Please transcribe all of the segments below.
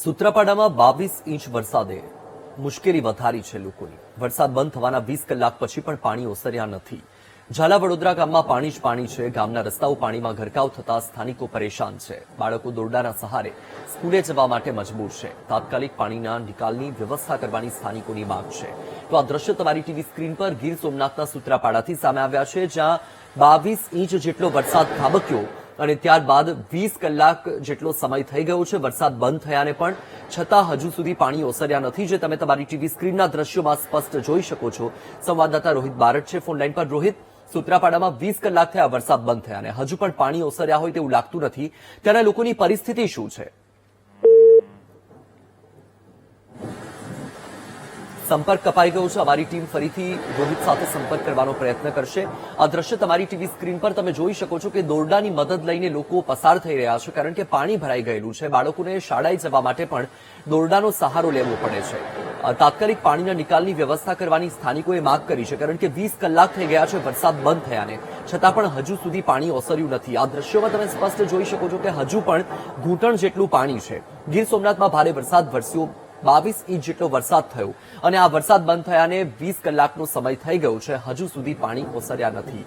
સૂત્રાપાડામાં 22 inch વરસાદે મુશ્કેલી વધારી છે લોકોની। વરસાદ બંધ થવાના 20 કલાક પછી પણ પાણી ઓસર્યા નથી। ઝાલા વડોદરા ગામમાં પાણી જ પાણી છે। ગામના રસ્તાઓ પાણીમાં ગરકાવ થતા સ્થાનિકો પરેશાન છે। બાળકો દોરડાના સહારે સ્કૂલે જવા માટે મજબૂર છે। તાત્કાલિક પાણીના નિકાલની વ્યવસ્થા કરવાની સ્થાનિકોની માંગ છે। તો આ દ્રશ્ય તમારી ટીવી સ્ક્રીન પર ગીર સોમનાથના સૂત્રાપાડાથી સામે આવ્યા છે, જ્યાં 22 ઇંચ જેટલો વરસાદ ખાબક્યો અને ત્યારબાદ 20 કલાક જેટલો સમય થઈ ગયો છે વરસાદ બંધ થયાને પણ, છતાં હજુ સુધી પાણી ઓસર્યા નથી, જે તમે તમારી ટીવી સ્ક્રીનના દ્રશ્યોમાં સ્પષ્ટ જોઈ શકો છો। સંવાદદાતા રોહિત બારડ છે ફોનલાઈન પર। રોહિત, સૂત્રાપાડામાં 20 કલાક થયા વરસાદ બંધ થયાને હજુ પણ પાણી ઓસર્યા હોય તેવું લાગતું નથી। ત્યાંના લોકોની પરિસ્થિતિ શું છે? સંપર્ક કપાઈ ગયો છે। અમારી ટીમ ફરીથી રોહિત સાથે સંપર્ક કરવાનો પ્રયત્ન કરશે। આ દ્રશ્ય તમારી ટીવી સ્ક્રીન પર તમે જોઈ શકો છો કે દોરડાની મદદ લઈને લોકો પસાર થઈ રહ્યા છે, કારણ કે પાણી ભરાઈ ગયેલું છે। બાળકોને શાળાએ જવા માટે પણ દોરડાનો સહારો લેવો પડે છે। તાત્કાલિક પાણીના નિકાલની વ્યવસ્થા કરવાની સ્થાનિકોએ માંગ કરી છે, કારણ કે 20 કલાક થઈ ગયા છે વરસાદ બંધ થયાને, છતાં પણ હજુ સુધી પાણી ઓસર્યું નથી। આ દ્રશ્યોમાં તમે સ્પષ્ટ જોઈ શકો છો કે હજુ પણ ઘૂંટણ જેટલું પાણી છે। ગીર સોમનાથમાં ભારે વરસાદ વરસ્યો, 22 ઇંચ જેટલો વરસાદ થયો અને આ વરસાદ બંધ થયાને 20 કલાકનો સમય થઈ ગયો છે, હજુ સુધી પાણી ઓસર્યા નથી।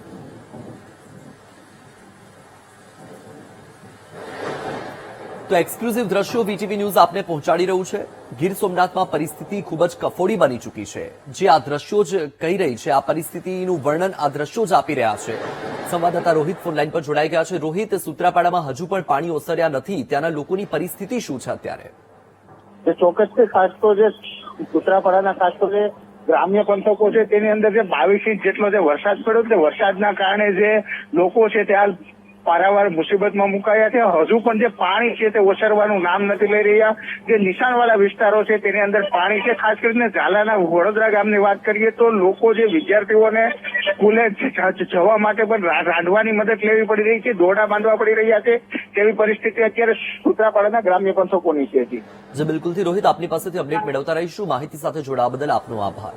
તો એક્સક્લુઝિવ દ્રશ્યો વીટીવી ન્યૂઝ આપને પહોંચાડી રહ્યું છે। ગીર સોમનાથમાં પરિસ્થિતિ ખૂબ જ કફોડી બની ચૂકી છે। જે આ દ્રશ્યો જ કહી રહી છે, આ પરિસ્થિતિનું વર્ણન આ દ્રશ્યો જ આપી રહ્યા છે। સંવાદદાતા રોહિત ફોનલાઈન પર જોડાઈ ગયા છે। રોહિત, સૂત્રાપાડામાં હજુ પણ પાણી ઓસર્યા નથી, ત્યાંના લોકોની પરિસ્થિતિ શું છે અત્યારે? ચોક્કસથી ખાસ તો જે સૂત્રાપાડાના ખાસ તો જે ગ્રામ્ય પંથકો છે તેની અંદર જે 22 ઇંચ જેટલો જે વરસાદ પડ્યો તે વરસાદના કારણે જે લોકો છે તે હાલ પારાવાર મુસીબતમાં મુકાયા છે। હજુ પણ જે પાણી છે તે ઓસરવાનું નામ નથી લઈ રહ્યા। જે નીચાણવાળા વિસ્તારો છે તેની અંદર પાણી છે। ખાસ કરીને ઝાલાના વડોદરા ગામની વાત કરીએ તો લોકો જે વિદ્યાર્થીઓને સ્કૂલે જવા માટે પણ રાંધવાની મદદ લેવી પડી રહી છે, દોરડા બાંધવા પડી રહ્યા છે, તેવી પરિસ્થિતિ અત્યારે સૂત્રાપાડાના ગ્રામ્ય પંથકોની છે। જે બિલકુલથી રોહિત, આપની પાસેથી અપડેટ મેળવતા રહીશું। માહિતી સાથે જોડાવા બદલ આપનો આભાર।